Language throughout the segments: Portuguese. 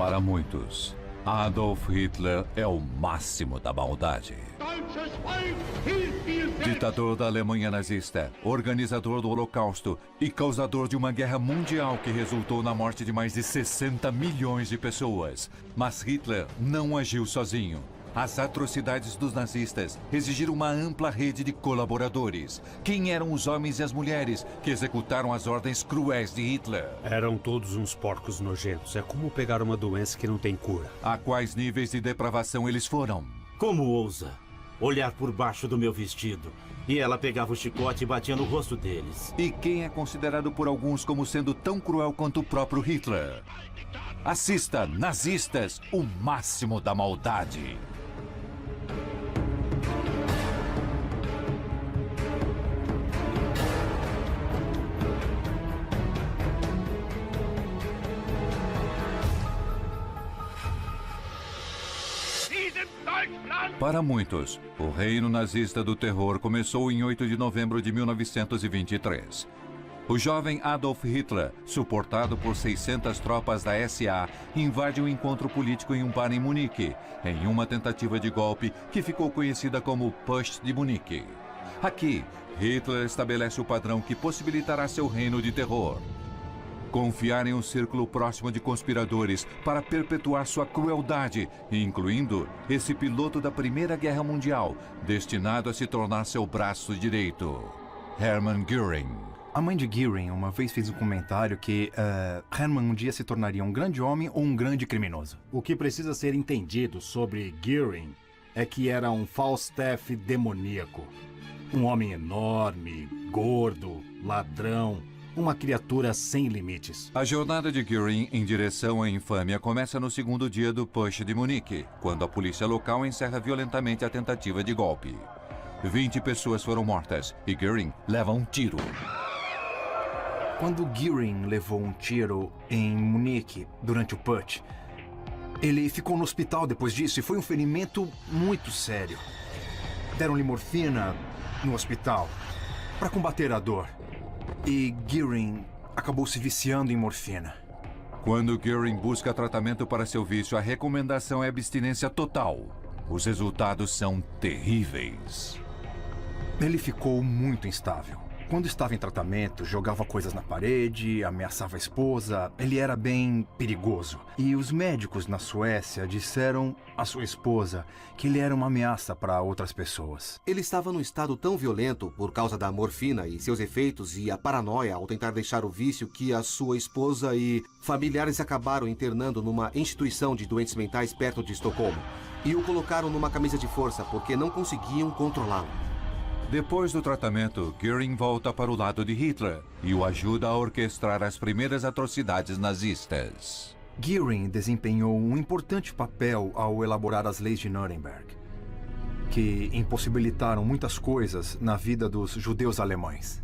Para muitos, Adolf Hitler é o máximo da maldade. Ditador da Alemanha nazista, organizador do Holocausto e causador de uma guerra mundial que resultou na morte de mais de 60 milhões de pessoas. Mas Hitler não agiu sozinho. As atrocidades dos nazistas exigiram uma ampla rede de colaboradores. Quem eram os homens e as mulheres que executaram as ordens cruéis de Hitler? Eram todos uns porcos nojentos. É como pegar uma doença que não tem cura. A quais níveis de depravação eles foram? Como ousa olhar por baixo do meu vestido? E ela pegava o chicote e batia no rosto deles. E quem é considerado por alguns como sendo tão cruel quanto o próprio Hitler? Assista Nazistas, o máximo da maldade. Para muitos, o reino nazista do terror começou em 8 de novembro de 1923. O jovem Adolf Hitler, suportado por 600 tropas da SA, invade um encontro político em um bar em Munique, em uma tentativa de golpe que ficou conhecida como Putsch de Munique. Aqui, Hitler estabelece o padrão que possibilitará seu reino de terror. Confiar em um círculo próximo de conspiradores para perpetuar sua crueldade, incluindo esse piloto da Primeira Guerra Mundial, destinado a se tornar seu braço direito, Hermann Göring. A mãe de Göring uma vez fez um comentário que Hermann um dia se tornaria um grande homem ou um grande criminoso. O que precisa ser entendido sobre Göring é que era um Falstaff demoníaco. Um homem enorme, gordo, ladrão, uma criatura sem limites. A jornada de Göring em direção à infâmia começa no segundo dia do Putsch de Munique, quando a polícia local encerra violentamente a tentativa de golpe. 20 pessoas foram mortas e Göring leva um tiro. Quando Göring levou um tiro em Munique durante o Putsch, ele ficou no hospital depois disso e foi um ferimento muito sério. Deram-lhe morfina no hospital para combater a dor. E Göring acabou se viciando em morfina. Quando Göring busca tratamento para seu vício, a recomendação é abstinência total. Os resultados são terríveis. Ele ficou muito instável. Quando estava em tratamento, jogava coisas na parede, ameaçava a esposa. Ele era bem perigoso. E os médicos na Suécia disseram à sua esposa que ele era uma ameaça para outras pessoas. Ele estava num estado tão violento por causa da morfina e seus efeitos e a paranoia ao tentar deixar o vício que a sua esposa e familiares acabaram internando numa instituição de doentes mentais perto de Estocolmo e o colocaram numa camisa de força porque não conseguiam controlá-lo. Depois do tratamento, Göring volta para o lado de Hitler e o ajuda a orquestrar as primeiras atrocidades nazistas. Göring desempenhou um importante papel ao elaborar as leis de Nuremberg, que impossibilitaram muitas coisas na vida dos judeus alemães.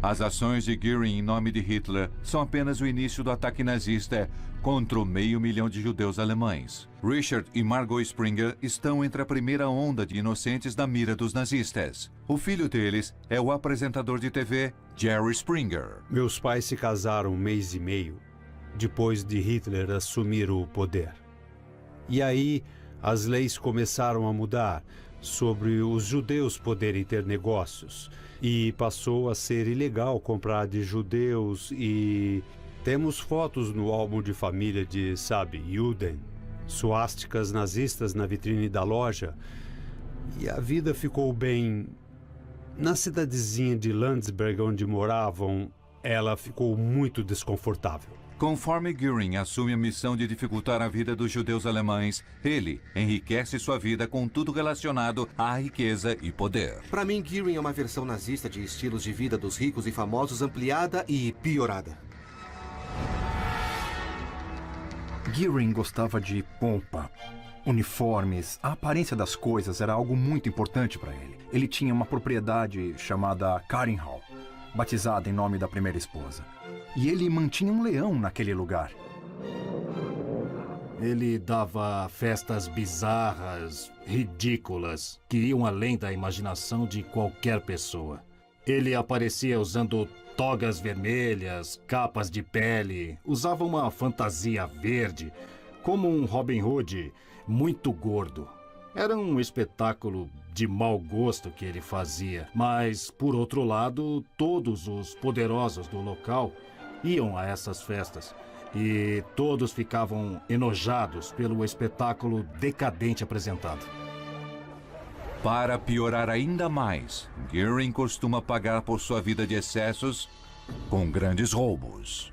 As ações de Göring em nome de Hitler são apenas o início do ataque nazista contra o 500.000 de judeus alemães. Richard e Margot Springer estão entre a primeira onda de inocentes na mira dos nazistas. O filho deles é o apresentador de TV Jerry Springer. Meus pais se casaram 1 mês e meio depois de Hitler assumir o poder. E aí as leis começaram a mudar sobre os judeus poderem ter negócios. E passou a ser ilegal comprar de judeus e temos fotos no álbum de família de, Juden, suásticas nazistas na vitrine da loja. E a vida ficou bem... Na cidadezinha de Landsberg, onde moravam, ela ficou muito desconfortável. Conforme Göring assume a missão de dificultar a vida dos judeus alemães, ele enriquece sua vida com tudo relacionado à riqueza e poder. Para mim, Göring é uma versão nazista de estilos de vida dos ricos e famosos ampliada e piorada. Göring gostava de pompa, uniformes. A aparência das coisas era algo muito importante para ele. Ele tinha uma propriedade chamada Karinhal, batizada em nome da primeira esposa. E ele mantinha um leão naquele lugar. Ele dava festas bizarras, ridículas, que iam além da imaginação de qualquer pessoa. Ele aparecia usando togas vermelhas, capas de pele, usava uma fantasia verde, como um Robin Hood muito gordo. Era um espetáculo de mau gosto que ele fazia, mas, por outro lado, todos os poderosos do local iam a essas festas e todos ficavam enojados pelo espetáculo decadente apresentado. Para piorar ainda mais, Gearing costuma pagar por sua vida de excessos com grandes roubos.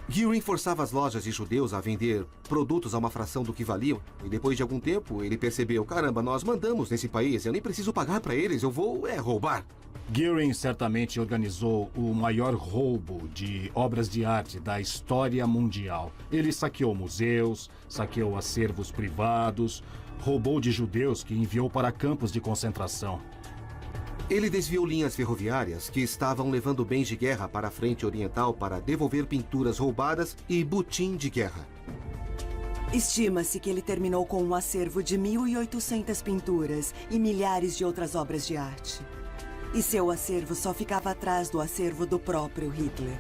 Gearing forçava as lojas de judeus a vender produtos a uma fração do que valiam. E depois de algum tempo, ele percebeu, caramba, nós mandamos nesse país, eu nem preciso pagar para eles, eu vou roubar. Gearing certamente organizou o maior roubo de obras de arte da história mundial. Ele saqueou museus, saqueou acervos privados, roubou de judeus que enviou para campos de concentração. Ele desviou linhas ferroviárias que estavam levando bens de guerra para a frente oriental para devolver pinturas roubadas e butim de guerra. Estima-se que ele terminou com um acervo de 1.800 pinturas e milhares de outras obras de arte. E seu acervo só ficava atrás do acervo do próprio Hitler.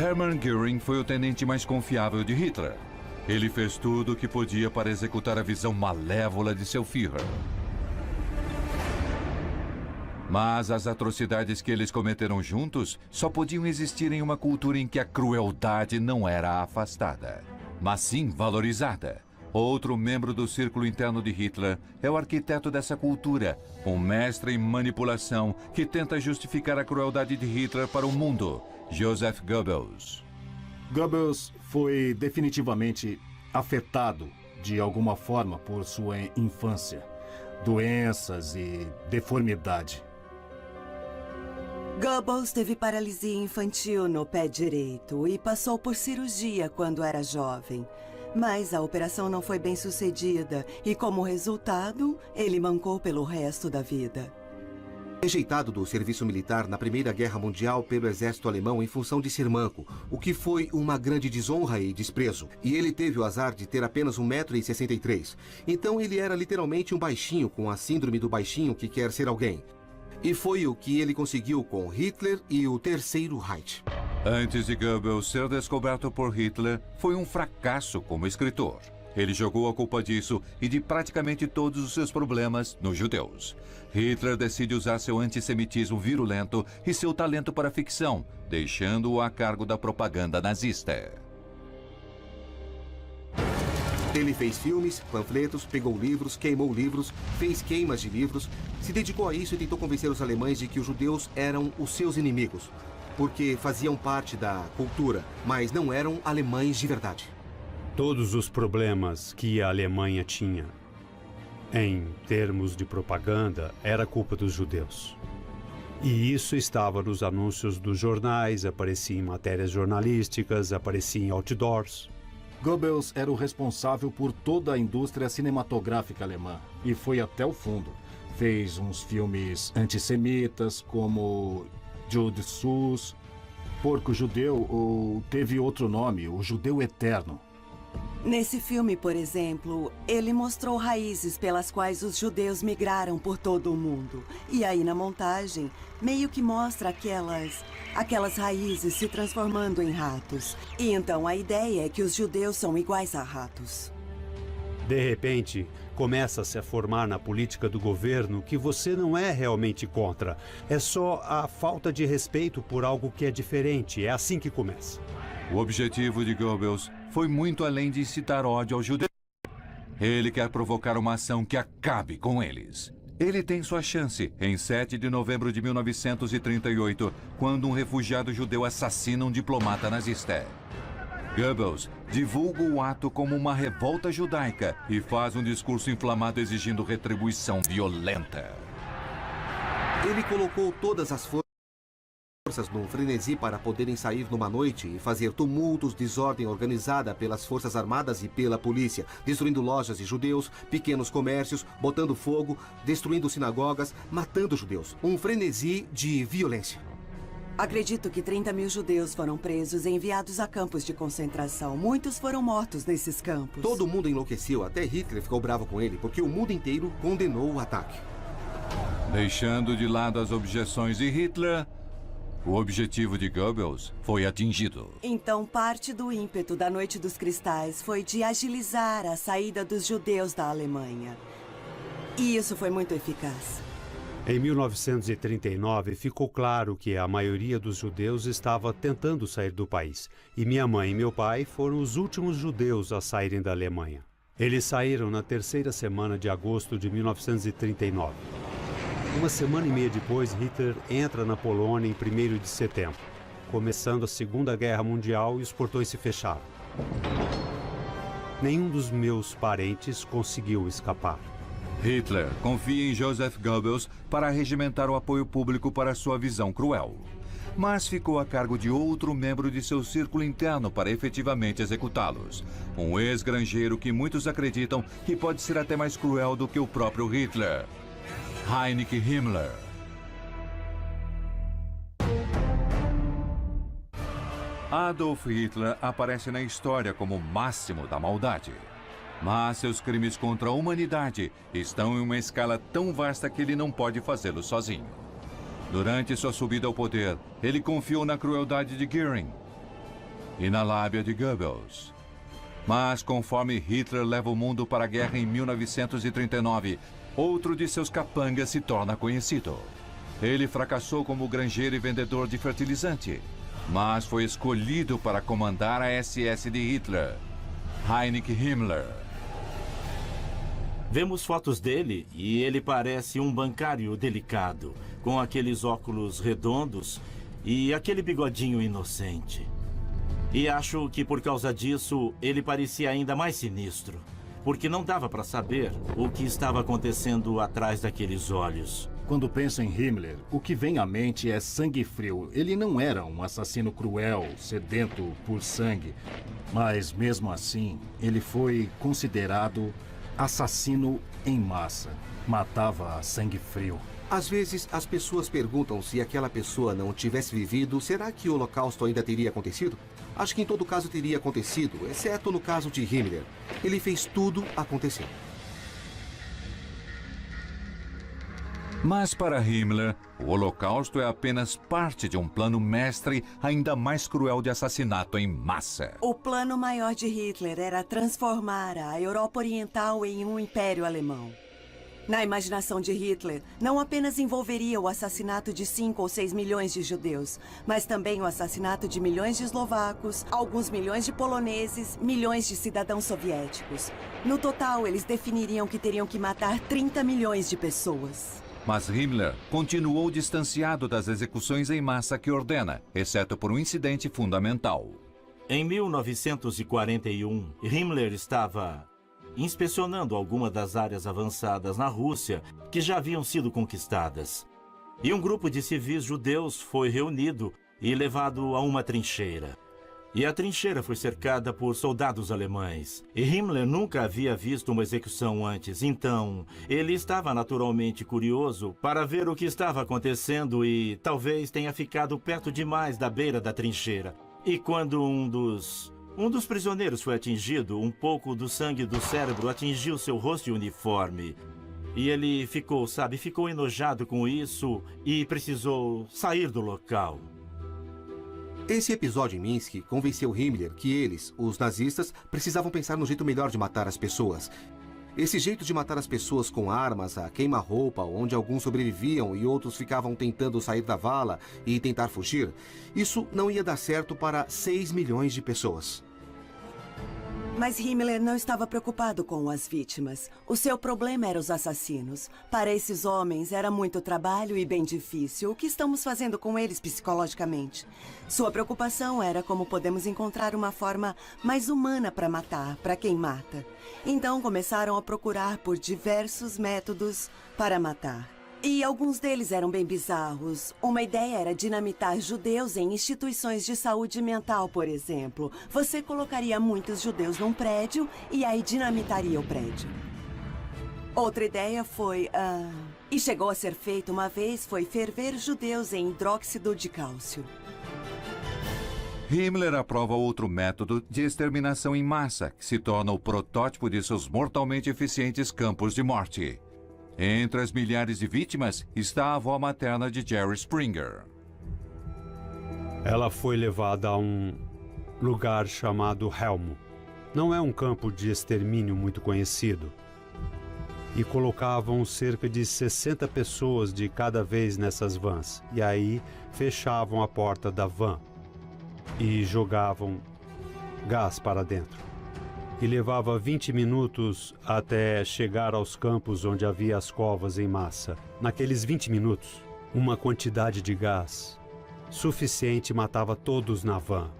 Hermann Göring foi o tenente mais confiável de Hitler. Ele fez tudo o que podia para executar a visão malévola de seu Führer. Mas as atrocidades que eles cometeram juntos só podiam existir em uma cultura em que a crueldade não era afastada, mas sim valorizada. Outro membro do círculo interno de Hitler é o arquiteto dessa cultura, um mestre em manipulação que tenta justificar a crueldade de Hitler para o mundo, Joseph Goebbels. Goebbels foi definitivamente afetado de alguma forma por sua infância, doenças e deformidade. Goebbels teve paralisia infantil no pé direito e passou por cirurgia quando era jovem. Mas a operação não foi bem sucedida e, como resultado, ele mancou pelo resto da vida. Rejeitado do serviço militar na Primeira Guerra Mundial pelo exército alemão em função de ser manco, o que foi uma grande desonra e desprezo. E ele teve o azar de ter apenas 1,63 m. Então ele era literalmente um baixinho com a síndrome do baixinho que quer ser alguém. E foi o que ele conseguiu com Hitler e o Terceiro Reich. Antes de Goebbels ser descoberto por Hitler, foi um fracasso como escritor. Ele jogou a culpa disso e de praticamente todos os seus problemas nos judeus. Hitler decide usar seu antissemitismo virulento e seu talento para a ficção, deixando-o a cargo da propaganda nazista. Ele fez filmes, panfletos, pegou livros, queimou livros, fez queimas de livros, se dedicou a isso e tentou convencer os alemães de que os judeus eram os seus inimigos, porque faziam parte da cultura, mas não eram alemães de verdade. Todos os problemas que a Alemanha tinha, em termos de propaganda, era culpa dos judeus. E isso estava nos anúncios dos jornais, aparecia em matérias jornalísticas, aparecia em outdoors. Goebbels era o responsável por toda a indústria cinematográfica alemã e foi até o fundo. Fez uns filmes antissemitas como Jude Sus, Porco Judeu, ou teve outro nome, O Judeu Eterno. Nesse filme, por exemplo, ele mostrou raízes pelas quais os judeus migraram por todo o mundo. E aí, na montagem, meio que mostra aquelas raízes se transformando em ratos. E então a ideia é que os judeus são iguais a ratos. De repente, começa-se a formar na política do governo que você não é realmente contra. É só a falta de respeito por algo que é diferente. É assim que começa. O objetivo de Goebbels foi muito além de incitar ódio aos judeus. Ele quer provocar uma ação que acabe com eles. Ele tem sua chance em 7 de novembro de 1938, quando um refugiado judeu assassina um diplomata nazista. Goebbels divulga o ato como uma revolta judaica e faz um discurso inflamado exigindo retribuição violenta. Ele colocou todas as forças num frenesi para poderem sair numa noite e fazer tumultos, desordem organizada pelas forças armadas e pela polícia, destruindo lojas de judeus, pequenos comércios, botando fogo, destruindo sinagogas, matando judeus. Um frenesi de violência. Acredito que 30.000 judeus foram presos e enviados a campos de concentração. Muitos foram mortos nesses campos. Todo mundo enlouqueceu, até Hitler ficou bravo com ele, porque o mundo inteiro condenou o ataque. Deixando de lado as objeções de Hitler, O objetivo de Goebbels foi atingido. Então, parte do ímpeto da Noite dos Cristais foi de agilizar a saída dos judeus da Alemanha. E isso foi muito eficaz. Em 1939, ficou claro que a maioria dos judeus estava tentando sair do país. E minha mãe e meu pai foram os últimos judeus a saírem da Alemanha. Eles saíram na terceira semana de agosto de 1939. Uma semana e meia depois, Hitler entra na Polônia em 1º de setembro, começando a Segunda Guerra Mundial e os portões se fecharam. Nenhum dos meus parentes conseguiu escapar. Hitler confia em Joseph Goebbels para regimentar o apoio público para sua visão cruel. Mas ficou a cargo de outro membro de seu círculo interno para efetivamente executá-los. Um ex-granjeiro que muitos acreditam que pode ser até mais cruel do que o próprio Hitler. Heinrich Himmler. Adolf Hitler aparece na história como o máximo da maldade. Mas seus crimes contra a humanidade estão em uma escala tão vasta que ele não pode fazê-lo sozinho. Durante sua subida ao poder, ele confiou na crueldade de Göring e na lábia de Goebbels. Mas conforme Hitler leva o mundo para a guerra em 1939, outro de seus capangas se torna conhecido. Ele fracassou como granjeiro e vendedor de fertilizante, mas foi escolhido para comandar a SS de Hitler, Heinrich Himmler. Vemos fotos dele e ele parece um bancário delicado, com aqueles óculos redondos e aquele bigodinho inocente. E acho que por causa disso ele parecia ainda mais sinistro, porque não dava para saber o que estava acontecendo atrás daqueles olhos. Quando penso em Himmler, o que vem à mente é sangue frio. Ele não era um assassino cruel, sedento por sangue, mas mesmo assim, ele foi considerado assassino em massa. Matava a sangue frio. Às vezes, as pessoas perguntam se aquela pessoa não tivesse vivido, será que o Holocausto ainda teria acontecido? Acho que em todo caso teria acontecido, exceto no caso de Himmler. Ele fez tudo acontecer. Mas para Himmler, o Holocausto é apenas parte de um plano mestre ainda mais cruel de assassinato em massa. O plano maior de Hitler era transformar a Europa Oriental em um império alemão. Na imaginação de Hitler, não apenas envolveria o assassinato de 5 ou 6 milhões de judeus, mas também o assassinato de milhões de eslovacos, alguns milhões de poloneses, milhões de cidadãos soviéticos. No total, eles definiriam que teriam que matar 30 milhões de pessoas. Mas Himmler continuou distanciado das execuções em massa que ordena, exceto por um incidente fundamental. Em 1941, Himmler estava inspecionando algumas das áreas avançadas na Rússia que já haviam sido conquistadas. E um grupo de civis judeus foi reunido e levado a uma trincheira. E a trincheira foi cercada por soldados alemães. E Himmler nunca havia visto uma execução antes, então ele estava naturalmente curioso para ver o que estava acontecendo e talvez tenha ficado perto demais da beira da trincheira. E quando um dos prisioneiros foi atingido, um pouco do sangue do cérebro atingiu seu rosto e uniforme. E ele ficou enojado com isso e precisou sair do local. Esse episódio em Minsk convenceu Himmler que eles, os nazistas, precisavam pensar no jeito melhor de matar as pessoas. Esse jeito de matar as pessoas com armas, a queima-roupa, onde alguns sobreviviam e outros ficavam tentando sair da vala e tentar fugir, isso não ia dar certo para 6 milhões de pessoas. Mas Himmler não estava preocupado com as vítimas. O seu problema eram os assassinos. Para esses homens era muito trabalho e bem difícil. O que estamos fazendo com eles psicologicamente? Sua preocupação era como podemos encontrar uma forma mais humana para matar, para quem mata. Então começaram a procurar por diversos métodos para matar. E alguns deles eram bem bizarros. Uma ideia era dinamitar judeus em instituições de saúde mental, por exemplo. Você colocaria muitos judeus num prédio e aí dinamitaria o prédio. Outra ideia foi... e chegou a ser feito uma vez, foi ferver judeus em hidróxido de cálcio. Himmler aprova outro método de exterminação em massa, que se torna o protótipo de seus mortalmente eficientes campos de morte. Entre as milhares de vítimas está a avó materna de Jerry Springer. Ela foi levada a um lugar chamado Helmo. Não é um campo de extermínio muito conhecido. E colocavam cerca de 60 pessoas de cada vez nessas vans. E aí fechavam a porta da van e jogavam gás para dentro. E levava 20 minutos até chegar aos campos onde havia as covas em massa. Naqueles 20 minutos, uma quantidade de gás suficiente matava todos na van.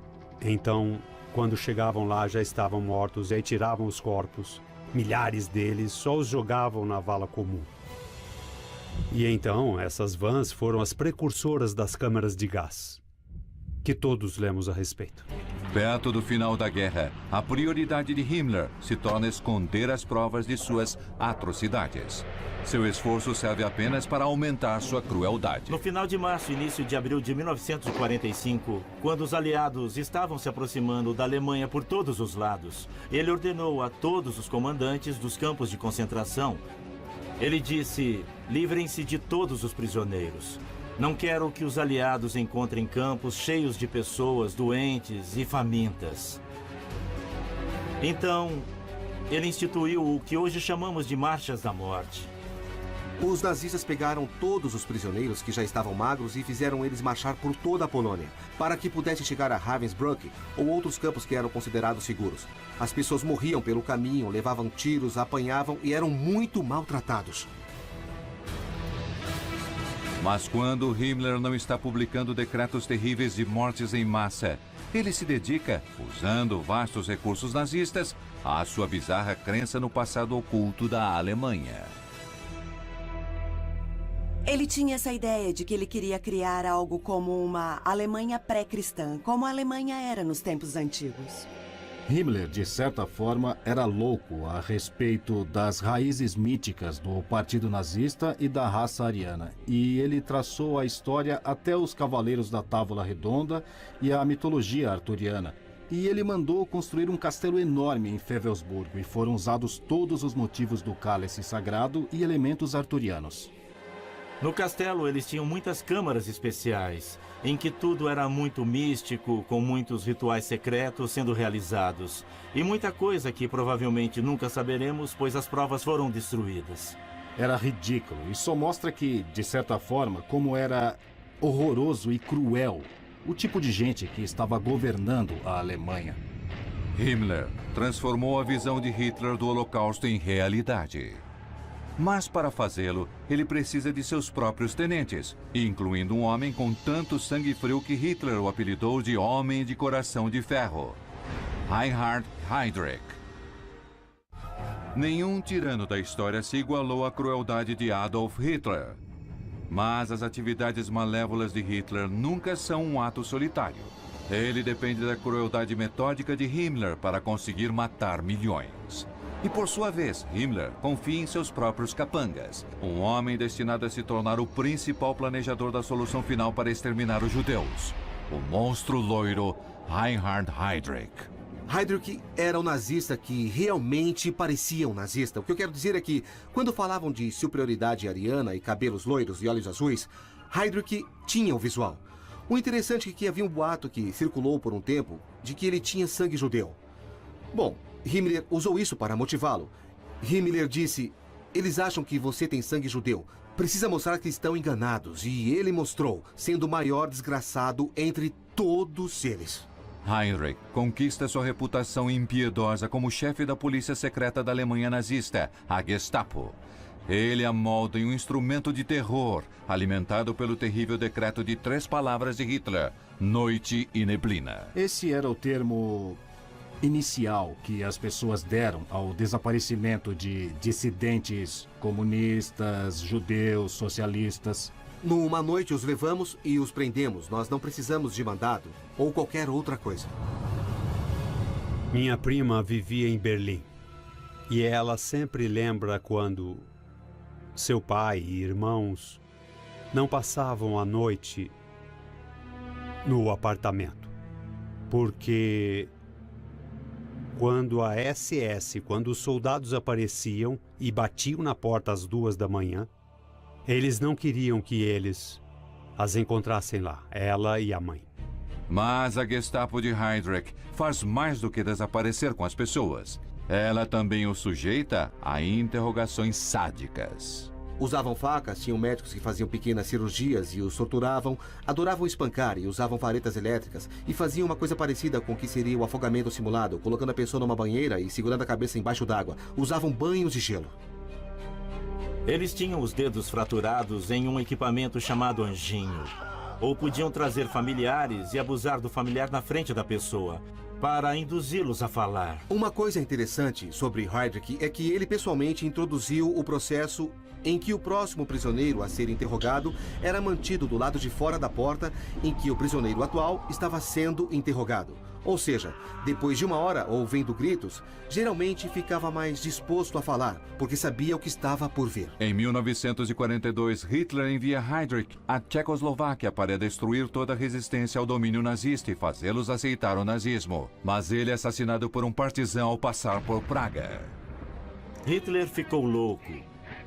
Então, quando chegavam lá, já estavam mortos, e aí tiravam os corpos. Milhares deles só os jogavam na vala comum. E então, essas vans foram as precursoras das câmaras de gás, que todos lemos a respeito. Perto do final da guerra, a prioridade de Himmler se torna esconder as provas de suas atrocidades. Seu esforço serve apenas para aumentar sua crueldade. No final de março e início de abril de 1945, quando os aliados estavam se aproximando da Alemanha por todos os lados, ele ordenou a todos os comandantes dos campos de concentração. Ele disse: livrem-se de todos os prisioneiros. Não quero que os aliados encontrem campos cheios de pessoas doentes e famintas. Então, ele instituiu o que hoje chamamos de Marchas da Morte. Os nazistas pegaram todos os prisioneiros que já estavam magros e fizeram eles marchar por toda a Polônia, para que pudessem chegar a Ravensbrück ou outros campos que eram considerados seguros. As pessoas morriam pelo caminho, levavam tiros, apanhavam e eram muito maltratados. Mas quando Himmler não está publicando decretos terríveis de mortes em massa, ele se dedica, usando vastos recursos nazistas, à sua bizarra crença no passado oculto da Alemanha. Ele tinha essa ideia de que ele queria criar algo como uma Alemanha pré-cristã, como a Alemanha era nos tempos antigos. Himmler, de certa forma, era louco a respeito das raízes míticas do Partido Nazista e da raça ariana. E ele traçou a história até os Cavaleiros da Távola Redonda e a mitologia arturiana. E ele mandou construir um castelo enorme em Fewelsburgo e foram usados todos os motivos do cálice sagrado e elementos arturianos. No castelo, eles tinham muitas câmaras especiais, em que tudo era muito místico, com muitos rituais secretos sendo realizados. E muita coisa que provavelmente nunca saberemos, pois as provas foram destruídas. Era ridículo e só mostra que, de certa forma, como era horroroso e cruel o tipo de gente que estava governando a Alemanha. Himmler transformou a visão de Hitler do Holocausto em realidade. Mas para fazê-lo, ele precisa de seus próprios tenentes, incluindo um homem com tanto sangue frio que Hitler o apelidou de Homem de Coração de Ferro, Reinhard Heydrich. Nenhum tirano da história se igualou à crueldade de Adolf Hitler. Mas as atividades malévolas de Hitler nunca são um ato solitário. Ele depende da crueldade metódica de Himmler para conseguir matar milhões. E por sua vez, Himmler confia em seus próprios capangas. Um homem destinado a se tornar o principal planejador da solução final para exterminar os judeus. O monstro loiro Reinhard Heydrich. Heydrich era um nazista que realmente parecia um nazista. O que eu quero dizer é que, quando falavam de superioridade ariana e cabelos loiros e olhos azuis, Heydrich tinha o visual. O interessante é que havia um boato que circulou por um tempo de que ele tinha sangue judeu. Bom, Himmler usou isso para motivá-lo. Himmler disse: eles acham que você tem sangue judeu. Precisa mostrar que estão enganados. E ele mostrou, sendo o maior desgraçado entre todos eles. Heinrich conquista sua reputação impiedosa como chefe da polícia secreta da Alemanha nazista, a Gestapo. Ele amolda em um instrumento de terror, alimentado pelo terrível decreto de 3 palavras de Hitler: noite e neblina. Esse era o termo inicial que as pessoas deram ao desaparecimento de dissidentes comunistas, judeus, socialistas. Numa noite os levamos e os prendemos. Nós não precisamos de mandado ou qualquer outra coisa. Minha prima vivia em Berlim. E ela sempre lembra quando seu pai e irmãos não passavam a noite no apartamento. Porque quando a SS, quando os soldados apareciam e batiam na porta às 2 da manhã, eles não queriam que eles as encontrassem lá, ela e a mãe. Mas a Gestapo de Heydrich faz mais do que desaparecer com as pessoas. Ela também o sujeita a interrogações sádicas. Usavam facas, tinham médicos que faziam pequenas cirurgias e os torturavam, adoravam espancar e usavam varetas elétricas e faziam uma coisa parecida com o que seria o afogamento simulado, colocando a pessoa numa banheira e segurando a cabeça embaixo d'água. Usavam banhos de gelo. Eles tinham os dedos fraturados em um equipamento chamado anjinho. Ou podiam trazer familiares e abusar do familiar na frente da pessoa, para induzi-los a falar. Uma coisa interessante sobre Heydrich é que ele pessoalmente introduziu o processo em que o próximo prisioneiro a ser interrogado era mantido do lado de fora da porta em que o prisioneiro atual estava sendo interrogado. Ou seja, depois de 1 hora ouvindo gritos, geralmente ficava mais disposto a falar, porque sabia o que estava por vir. Em 1942, Hitler envia Heydrich à Tchecoslováquia para destruir toda a resistência ao domínio nazista e fazê-los aceitar o nazismo. Mas ele é assassinado por um partizão ao passar por Praga. Hitler ficou louco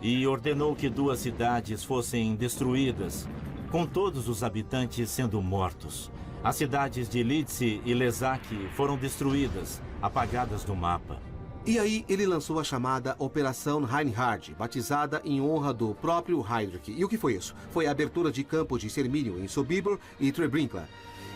e ordenou que 2 cidades fossem destruídas, com todos os habitantes sendo mortos. As cidades de Lidz e Ležák foram destruídas, apagadas do mapa. E aí ele lançou a chamada Operação Reinhard, batizada em honra do próprio Heydrich. E o que foi isso? Foi a abertura de campos de extermínio em Sobibor e Treblinka.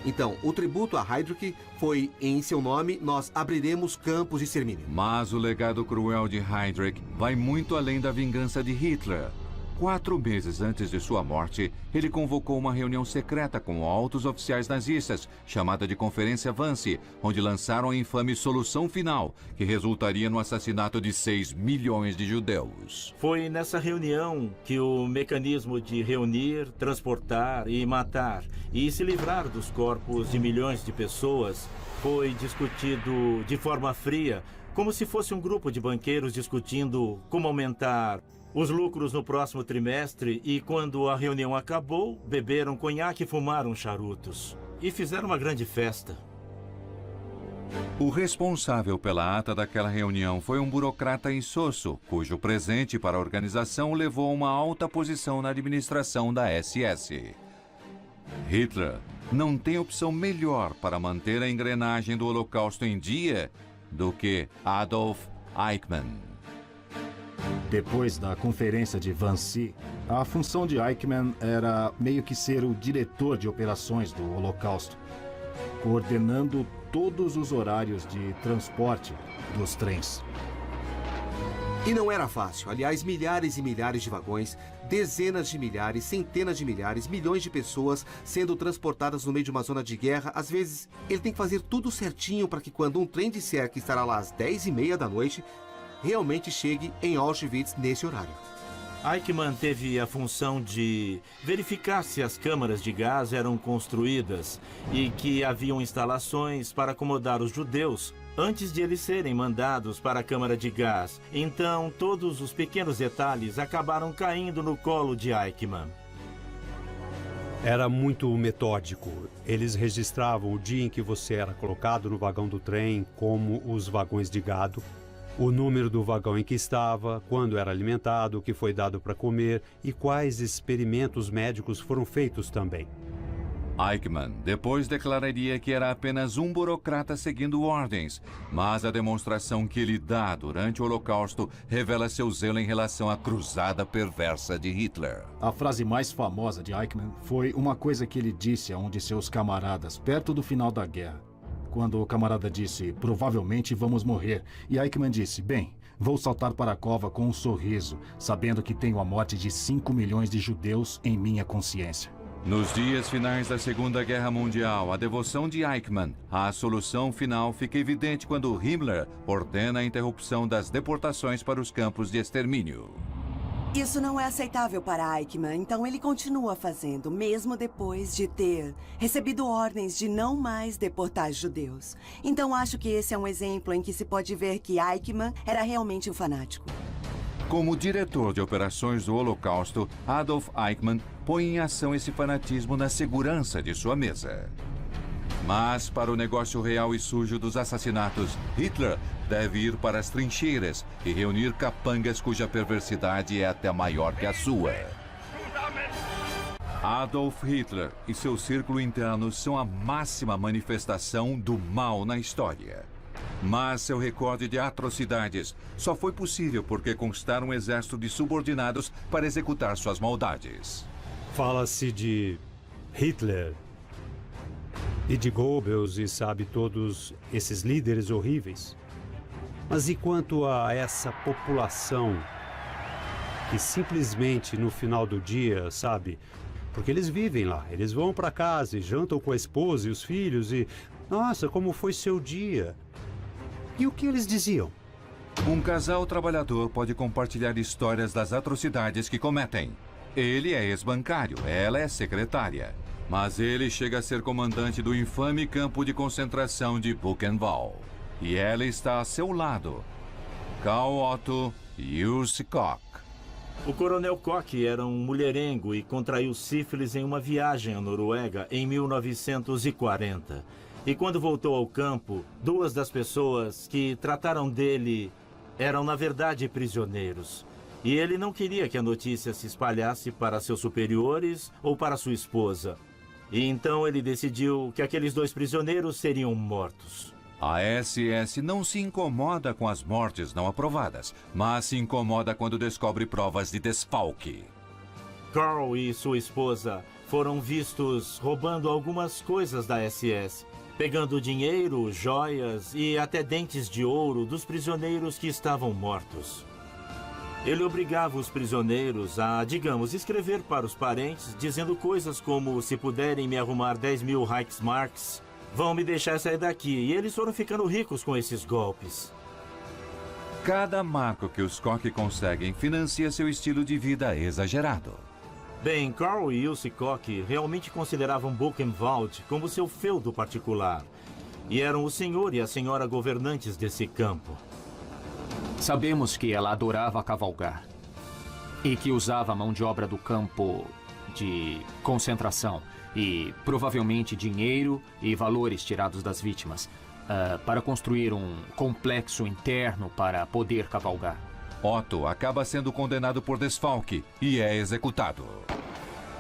Então, o tributo a Heydrich foi, em seu nome, nós abriremos campos de extermínio. Mas o legado cruel de Heydrich vai muito além da vingança de Hitler. 4 meses antes de sua morte, ele convocou uma reunião secreta com altos oficiais nazistas, chamada de Conferência Wannsee, onde lançaram a infame solução final, que resultaria no assassinato de 6 milhões de judeus. Foi nessa reunião que o mecanismo de reunir, transportar e matar e se livrar dos corpos de milhões de pessoas foi discutido de forma fria, como se fosse um grupo de banqueiros discutindo como aumentar os lucros no próximo trimestre, e quando a reunião acabou, beberam conhaque e fumaram charutos. E fizeram uma grande festa. O responsável pela ata daquela reunião foi um burocrata insosso, cujo presente para a organização o levou a uma alta posição na administração da SS. Hitler não tem opção melhor para manter a engrenagem do Holocausto em dia do que Adolf Eichmann. Depois da conferência de Wannsee, a função de Eichmann era meio que ser o diretor de operações do Holocausto, coordenando todos os horários de transporte dos trens. E não era fácil. Aliás, milhares e milhares de vagões, dezenas de milhares, centenas de milhares, milhões de pessoas sendo transportadas no meio de uma zona de guerra. Às vezes, ele tem que fazer tudo certinho para que quando um trem disser que estará lá às 10h30 da noite, realmente chegue em Auschwitz nesse horário. Eichmann teve a função de verificar se as câmaras de gás eram construídas e que haviam instalações para acomodar os judeus antes de eles serem mandados para a câmara de gás. Então, todos os pequenos detalhes acabaram caindo no colo de Eichmann. Era muito metódico. Eles registravam o dia em que você era colocado no vagão do trem, como os vagões de gado, o número do vagão em que estava, quando era alimentado, o que foi dado para comer e quais experimentos médicos foram feitos também. Eichmann depois declararia que era apenas um burocrata seguindo ordens, mas a demonstração que ele dá durante o Holocausto revela seu zelo em relação à cruzada perversa de Hitler. A frase mais famosa de Eichmann foi uma coisa que ele disse a um de seus camaradas perto do final da guerra. Quando o camarada disse, provavelmente vamos morrer, e Eichmann disse, bem, vou saltar para a cova com um sorriso, sabendo que tenho a morte de 5 milhões de judeus em minha consciência. Nos dias finais da Segunda Guerra Mundial, a devoção de Eichmann à solução final fica evidente quando Himmler ordena a interrupção das deportações para os campos de extermínio. Isso não é aceitável para Eichmann, então ele continua fazendo, mesmo depois de ter recebido ordens de não mais deportar judeus. Então acho que esse é um exemplo em que se pode ver que Eichmann era realmente um fanático. Como diretor de operações do Holocausto, Adolf Eichmann põe em ação esse fanatismo na segurança de sua mesa. Mas, para o negócio real e sujo dos assassinatos, Hitler deve ir para as trincheiras e reunir capangas cuja perversidade é até maior que a sua. Adolf Hitler e seu círculo interno são a máxima manifestação do mal na história. Mas seu recorde de atrocidades só foi possível porque conquistaram um exército de subordinados para executar suas maldades. Fala-se de Hitler e de Goebbels e sabe todos esses líderes horríveis. Mas e quanto a essa população que simplesmente no final do dia, sabe, porque eles vivem lá, eles vão para casa e jantam com a esposa e os filhos e, nossa, como foi seu dia? E o que eles diziam? Um casal trabalhador pode compartilhar histórias das atrocidades que cometem. Ele é ex-bancário, ela é secretária. Mas ele chega a ser comandante do infame campo de concentração de Buchenwald. E ela está a seu lado. Karl Otto Jussi Koch. O coronel Koch era um mulherengo e contraiu sífilis em uma viagem à Noruega em 1940. E quando voltou ao campo, 2 das pessoas que trataram dele eram, na verdade, prisioneiros. E ele não queria que a notícia se espalhasse para seus superiores ou para sua esposa. E então ele decidiu que aqueles 2 prisioneiros seriam mortos. A SS não se incomoda com as mortes não aprovadas, mas se incomoda quando descobre provas de desfalque. Karl e sua esposa foram vistos roubando algumas coisas da SS, pegando dinheiro, joias e até dentes de ouro dos prisioneiros que estavam mortos. Ele obrigava os prisioneiros a, digamos, escrever para os parentes, dizendo coisas como: se puderem me arrumar 10.000 Reichsmarks, vão me deixar sair daqui. E eles foram ficando ricos com esses golpes. Cada marco que os Koch conseguem financia seu estilo de vida exagerado. Bem, Karl e Jussi Koch realmente consideravam Buchenwald como seu feudo particular. E eram o senhor e a senhora governantes desse campo. Sabemos que ela adorava cavalgar e que usava a mão de obra do campo de concentração e provavelmente dinheiro e valores tirados das vítimas para construir um complexo interno para poder cavalgar. Otto acaba sendo condenado por desfalque e é executado.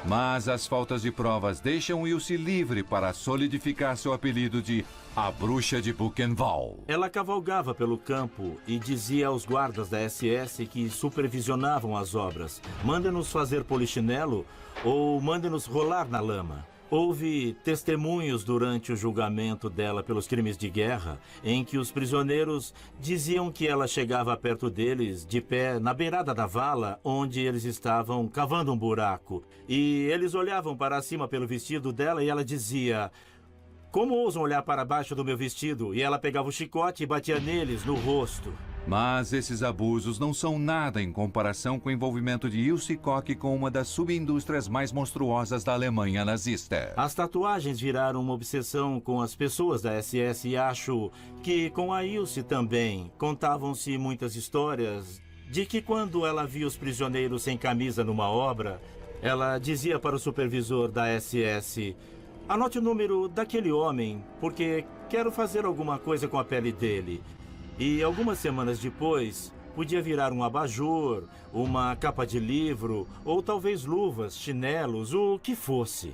Mas as faltas de provas deixam Jussi livre para solidificar seu apelido de A Bruxa de Buchenwald. Ela cavalgava pelo campo e dizia aos guardas da SS que supervisionavam as obras: mandem-nos fazer polichinelo ou mandem-nos rolar na lama. Houve testemunhos durante o julgamento dela pelos crimes de guerra, em que os prisioneiros diziam que ela chegava perto deles, de pé, na beirada da vala, onde eles estavam cavando um buraco. E eles olhavam para cima pelo vestido dela e ela dizia: como ousam olhar para baixo do meu vestido? E ela pegava o chicote e batia neles no rosto. Mas esses abusos não são nada em comparação com o envolvimento de Jussi Koch com uma das subindústrias mais monstruosas da Alemanha nazista. As tatuagens viraram uma obsessão com as pessoas da SS e acho que com a Jussi também. Contavam-se muitas histórias de que quando ela via os prisioneiros sem camisa numa obra, ela dizia para o supervisor da SS: anote o número daquele homem, porque quero fazer alguma coisa com a pele dele. E algumas semanas depois, podia virar um abajur, uma capa de livro, ou talvez luvas, chinelos, o que fosse.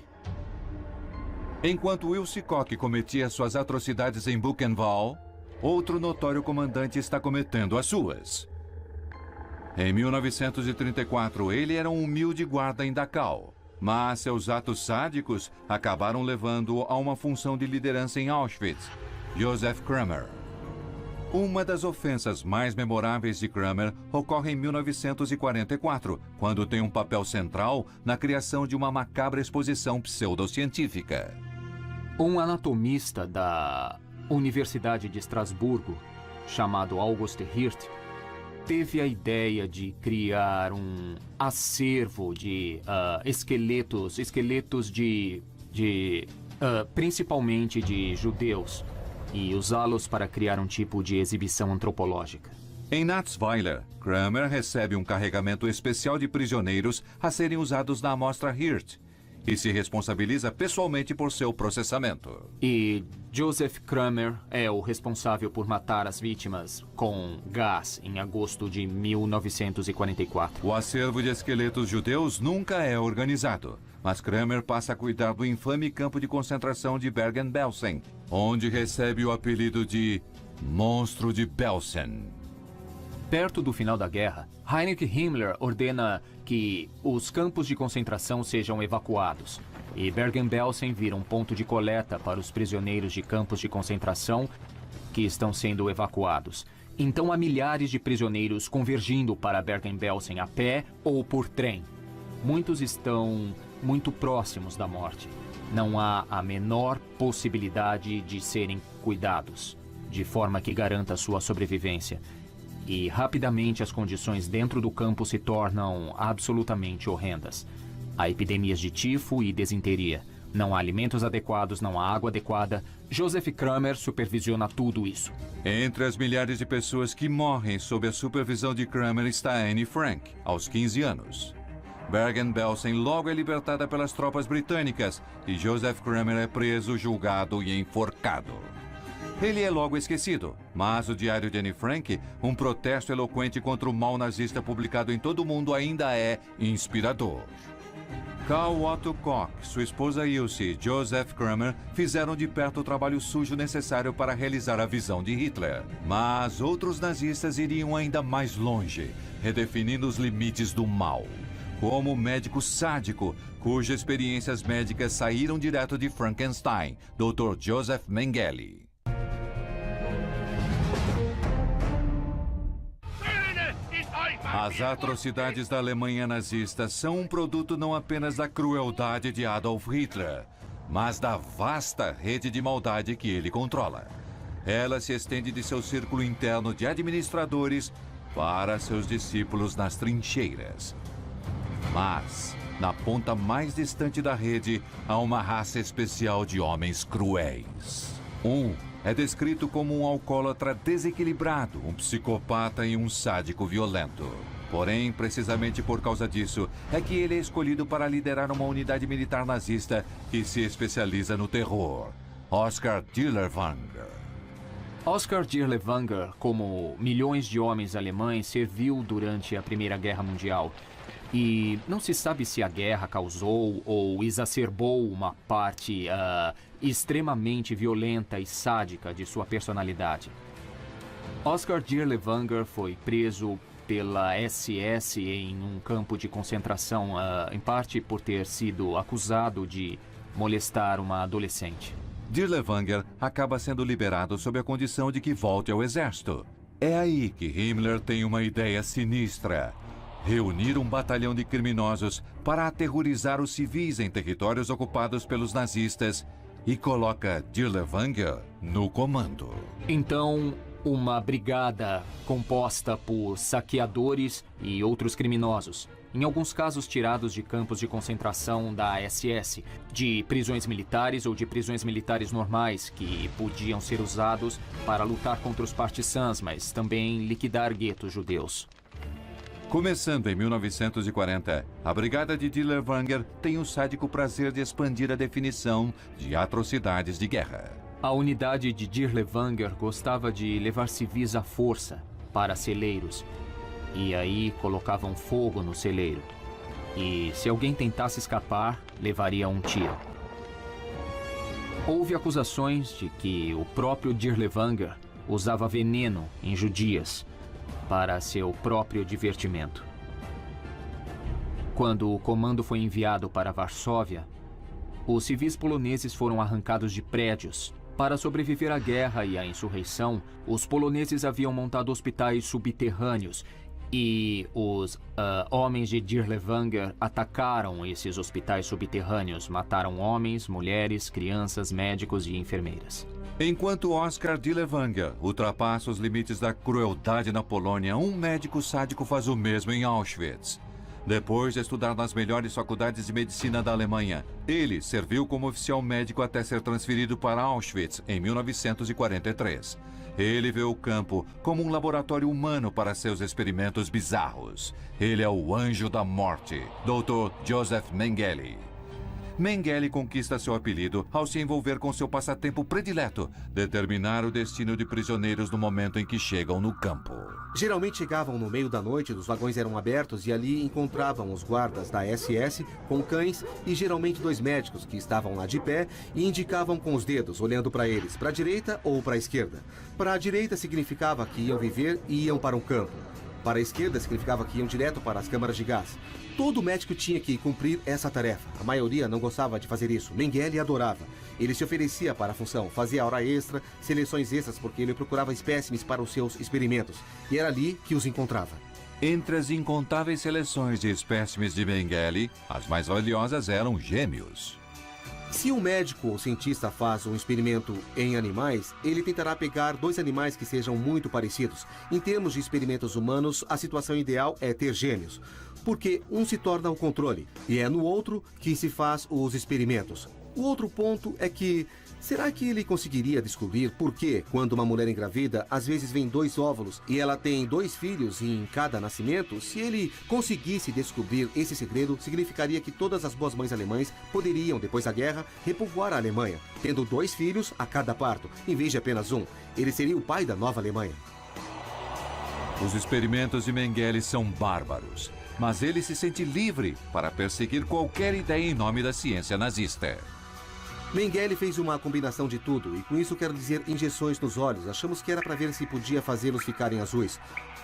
Enquanto Jussi Koch cometia suas atrocidades em Buchenwald, outro notório comandante está cometendo as suas. Em 1934, ele era um humilde guarda em Dachau, mas seus atos sádicos acabaram levando-o a uma função de liderança em Auschwitz: Josef Kramer. Uma das ofensas mais memoráveis de Kramer ocorre em 1944, quando tem um papel central na criação de uma macabra exposição pseudocientífica. Um anatomista da Universidade de Estrasburgo, chamado August Hirt, teve a ideia de criar um acervo de esqueletos principalmente de judeus, e usá-los para criar um tipo de exibição antropológica. Em Natzweiler, Kramer recebe um carregamento especial de prisioneiros a serem usados na amostra Hirt. e se responsabiliza pessoalmente por seu processamento. E Joseph Kramer é o responsável por matar as vítimas com gás em agosto de 1944. O acervo de esqueletos judeus nunca é organizado, mas Kramer passa a cuidar do infame campo de concentração de Bergen-Belsen, onde recebe o apelido de Monstro de Belsen. Perto do final da guerra, Heinrich Himmler ordena que os campos de concentração sejam evacuados. E Bergen-Belsen vira um ponto de coleta para os prisioneiros de campos de concentração que estão sendo evacuados. Então há milhares de prisioneiros convergindo para Bergen-Belsen a pé ou por trem. Muitos estão muito próximos da morte. Não há a menor possibilidade de serem cuidados, de forma que garanta sua sobrevivência. E rapidamente as condições dentro do campo se tornam absolutamente horrendas. Há epidemias de tifo e desinteria. Não há alimentos adequados, não há água adequada. Joseph Kramer supervisiona tudo isso. Entre as milhares de pessoas que morrem sob a supervisão de Kramer está Anne Frank, aos 15 anos. Bergen-Belsen logo é libertada pelas tropas britânicas e Joseph Kramer é preso, julgado e enforcado. Ele é logo esquecido, mas o diário de Anne Frank, um protesto eloquente contra o mal nazista publicado em todo o mundo, ainda é inspirador. Carl Otto Koch, sua esposa Ilse e Joseph Kramer fizeram de perto o trabalho sujo necessário para realizar a visão de Hitler. Mas outros nazistas iriam ainda mais longe, redefinindo os limites do mal. Como o médico sádico, cujas experiências médicas saíram direto de Frankenstein, Dr. Joseph Mengele. As atrocidades da Alemanha nazista são um produto não apenas da crueldade de Adolf Hitler, mas da vasta rede de maldade que ele controla. Ela se estende de seu círculo interno de administradores para seus discípulos nas trincheiras. Mas, na ponta mais distante da rede, há uma raça especial de homens cruéis. É descrito como um alcoólatra desequilibrado, um psicopata e um sádico violento. Porém, precisamente por causa disso, é que ele é escolhido para liderar uma unidade militar nazista que se especializa no terror. Oskar Dirlewanger. Oskar Dirlewanger, como milhões de homens alemães, serviu durante a Primeira Guerra Mundial. E não se sabe se a guerra causou ou exacerbou uma parte extremamente violenta e sádica de sua personalidade. Oskar Dirlewanger foi preso pela SS em um campo de concentração, em parte por ter sido acusado de molestar uma adolescente. Dirlewanger acaba sendo liberado sob a condição de que volte ao exército. É aí que Himmler tem uma ideia sinistra: reunir um batalhão de criminosos para aterrorizar os civis em territórios ocupados pelos nazistas e coloca Dirlewanger no comando. Então, uma brigada composta por saqueadores e outros criminosos, em alguns casos tirados de campos de concentração da SS, de prisões militares ou de prisões militares normais, que podiam ser usados para lutar contra os partisans, mas também liquidar guetos judeus. Começando em 1940, a brigada de Dirlewanger tem o sádico prazer de expandir a definição de atrocidades de guerra. A unidade de Dirlewanger gostava de levar civis à força para celeiros. E aí colocavam fogo no celeiro. E se alguém tentasse escapar, levaria um tiro. Houve acusações de que o próprio Dirlewanger usava veneno em judias para seu próprio divertimento. Quando o comando foi enviado para Varsóvia, os civis poloneses foram arrancados de prédios. Para sobreviver à guerra e à insurreição, os poloneses haviam montado hospitais subterrâneos e os homens de Dirlewanger atacaram esses hospitais subterrâneos, mataram homens, mulheres, crianças, médicos e enfermeiras. Enquanto Oskar Dirlewanger ultrapassa os limites da crueldade na Polônia, um médico sádico faz o mesmo em Auschwitz. Depois de estudar nas melhores faculdades de medicina da Alemanha, ele serviu como oficial médico até ser transferido para Auschwitz em 1943. Ele vê o campo como um laboratório humano para seus experimentos bizarros. Ele é o anjo da morte, Dr. Joseph Mengele. Mengele conquista seu apelido ao se envolver com seu passatempo predileto, determinar o destino de prisioneiros no momento em que chegam no campo. Geralmente chegavam no meio da noite, os vagões eram abertos e ali encontravam os guardas da SS com cães e geralmente 2 médicos que estavam lá de pé e indicavam com os dedos, olhando para eles, para a direita ou para a esquerda. Para a direita significava que iam viver e iam para um campo. Para a esquerda significava que iam direto para as câmaras de gás. Todo médico tinha que cumprir essa tarefa. A maioria não gostava de fazer isso. Mengele adorava. Ele se oferecia para a função, fazia hora extra, seleções extras porque ele procurava espécimes para os seus experimentos. E era ali que os encontrava. Entre as incontáveis seleções de espécimes de Mengele, as mais valiosas eram gêmeos. Se um médico ou cientista faz um experimento em animais, ele tentará pegar 2 animais que sejam muito parecidos. Em termos de experimentos humanos, a situação ideal é ter gêmeos, porque um se torna o controle e é no outro que se faz os experimentos. O outro ponto é que, será que ele conseguiria descobrir por que, quando uma mulher engravida, às vezes vem 2 óvulos e ela tem 2 filhos em cada nascimento? Se ele conseguisse descobrir esse segredo, significaria que todas as boas mães alemãs poderiam, depois da guerra, repovoar a Alemanha, tendo 2 filhos a cada parto, em vez de apenas um. Ele seria o pai da nova Alemanha. Os experimentos de Mengele são bárbaros, mas ele se sente livre para perseguir qualquer ideia em nome da ciência nazista. Mengele fez uma combinação de tudo, e com isso quero dizer injeções nos olhos. Achamos que era para ver se podia fazê-los ficarem azuis,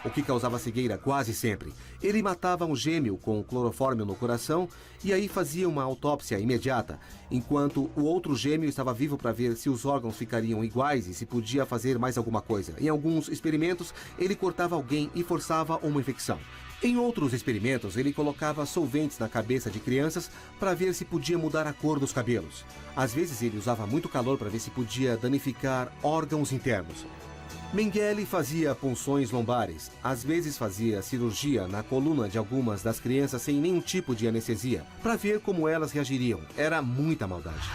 o que causava cegueira quase sempre. Ele matava um gêmeo com clorofórmio no coração e aí fazia uma autópsia imediata, enquanto o outro gêmeo estava vivo para ver se os órgãos ficariam iguais e se podia fazer mais alguma coisa. Em alguns experimentos, ele cortava alguém e forçava uma infecção. Em outros experimentos, ele colocava solventes na cabeça de crianças para ver se podia mudar a cor dos cabelos. Às vezes, ele usava muito calor para ver se podia danificar órgãos internos. Mengele fazia punções lombares. Às vezes, fazia cirurgia na coluna de algumas das crianças sem nenhum tipo de anestesia, para ver como elas reagiriam. Era muita maldade.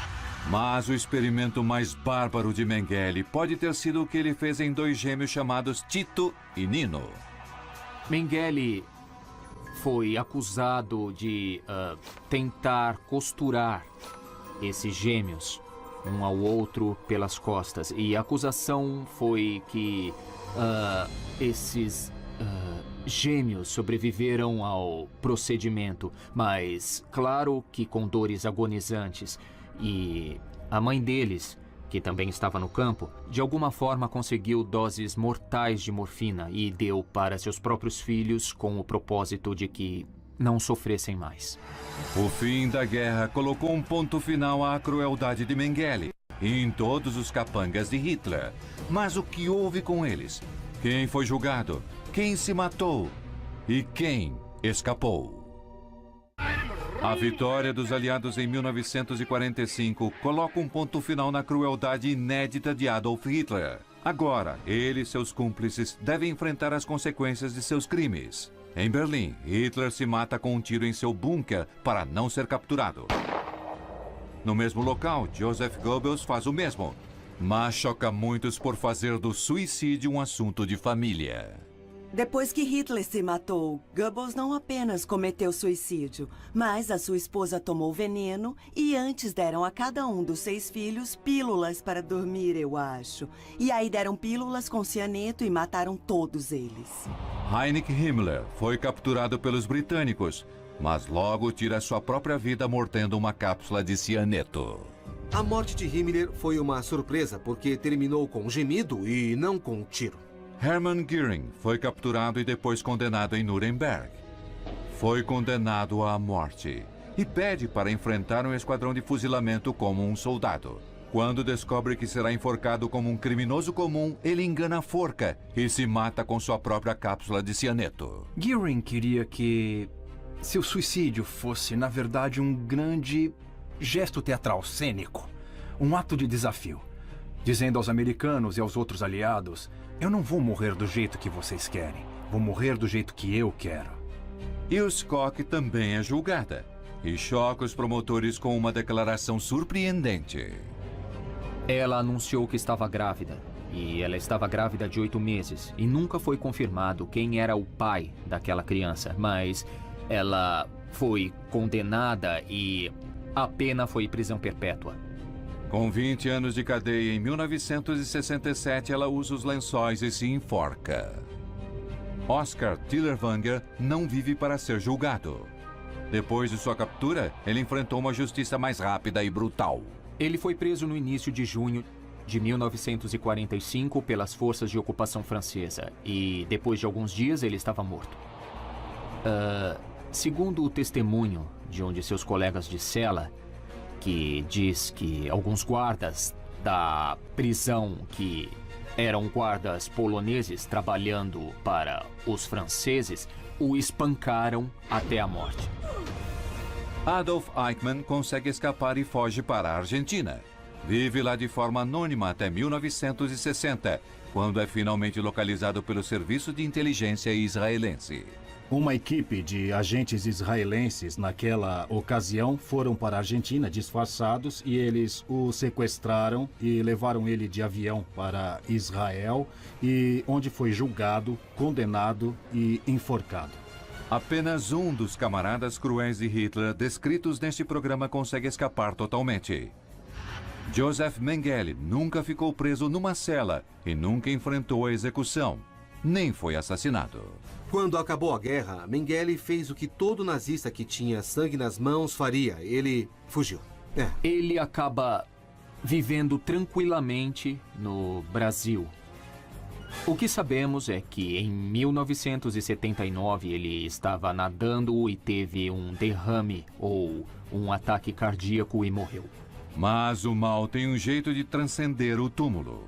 Mas o experimento mais bárbaro de Mengele pode ter sido o que ele fez em 2 gêmeos chamados Tito e Nino. Mengele foi acusado de tentar costurar esses gêmeos um ao outro pelas costas. E a acusação foi que esses gêmeos sobreviveram ao procedimento, mas claro que com dores agonizantes. E a mãe deles, que também estava no campo, de alguma forma conseguiu doses mortais de morfina e deu para seus próprios filhos com o propósito de que não sofressem mais. O fim da guerra colocou um ponto final à crueldade de Mengele e em todos os capangas de Hitler. Mas o que houve com eles? Quem foi julgado? Quem se matou? E quem escapou? A vitória dos aliados em 1945 coloca um ponto final na crueldade inédita de Adolf Hitler. Agora, ele e seus cúmplices devem enfrentar as consequências de seus crimes. Em Berlim, Hitler se mata com um tiro em seu bunker para não ser capturado. No mesmo local, Joseph Goebbels faz o mesmo, mas choca muitos por fazer do suicídio um assunto de família. Depois que Hitler se matou, Goebbels não apenas cometeu suicídio, mas a sua esposa tomou veneno e antes deram a cada um dos 6 filhos pílulas para dormir, eu acho. E aí deram pílulas com cianeto e mataram todos eles. Heinrich Himmler foi capturado pelos britânicos, mas logo tira sua própria vida mordendo uma cápsula de cianeto. A morte de Himmler foi uma surpresa porque terminou com um gemido e não com um tiro. Hermann Göring foi capturado e depois condenado em Nuremberg. Foi condenado à morte e pede para enfrentar um esquadrão de fuzilamento como um soldado. Quando descobre que será enforcado como um criminoso comum, ele engana a forca e se mata com sua própria cápsula de cianeto. Göring queria que seu suicídio fosse, na verdade, um grande gesto teatral cênico, um ato de desafio, dizendo aos americanos e aos outros aliados: eu não vou morrer do jeito que vocês querem, vou morrer do jeito que eu quero. E o Skok também é julgada e choca os promotores com uma declaração surpreendente. Ela anunciou que estava grávida, e ela estava grávida de 8 meses, e nunca foi confirmado quem era o pai daquela criança, mas ela foi condenada e a pena foi prisão perpétua. Com 20 anos de cadeia, em 1967, ela usa os lençóis e se enforca. Oscar Tillerwanger não vive para ser julgado. Depois de sua captura, ele enfrentou uma justiça mais rápida e brutal. Ele foi preso no início de junho de 1945 pelas forças de ocupação francesa e, depois de alguns dias, ele estava morto. Segundo o testemunho de um de seus colegas de cela, que diz que alguns guardas da prisão, que eram guardas poloneses trabalhando para os franceses, o espancaram até a morte. Adolf Eichmann consegue escapar e foge para a Argentina. Vive lá de forma anônima até 1960, quando é finalmente localizado pelo Serviço de Inteligência israelense. Uma equipe de agentes israelenses, naquela ocasião, foram para a Argentina disfarçados e eles o sequestraram e levaram ele de avião para Israel, e onde foi julgado, condenado e enforcado. Apenas um dos camaradas cruéis de Hitler descritos neste programa consegue escapar totalmente. Joseph Mengele nunca ficou preso numa cela e nunca enfrentou a execução, nem foi assassinado. Quando acabou a guerra, Mengele fez o que todo nazista que tinha sangue nas mãos faria. Ele fugiu. Ele acaba vivendo tranquilamente no Brasil. O que sabemos é que em 1979 ele estava nadando e teve um derrame ou um ataque cardíaco e morreu. Mas o mal tem um jeito de transcender o túmulo.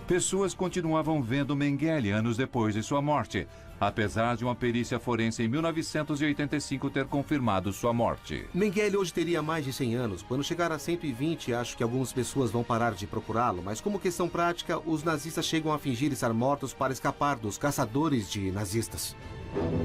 Pessoas continuavam vendo Mengele anos depois de sua morte, apesar de uma perícia forense em 1985 ter confirmado sua morte. Mengele hoje teria mais de 100 anos. Quando chegar a 120, acho que algumas pessoas vão parar de procurá-lo, mas como questão prática, os nazistas chegam a fingir estar mortos para escapar dos caçadores de nazistas.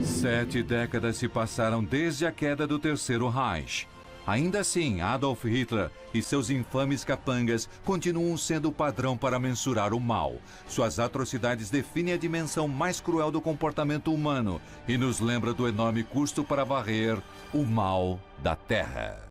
7 décadas se passaram desde a queda do Terceiro Reich. Ainda assim, Adolf Hitler e seus infames capangas continuam sendo o padrão para mensurar o mal. Suas atrocidades definem a dimensão mais cruel do comportamento humano e nos lembra do enorme custo para varrer o mal da Terra.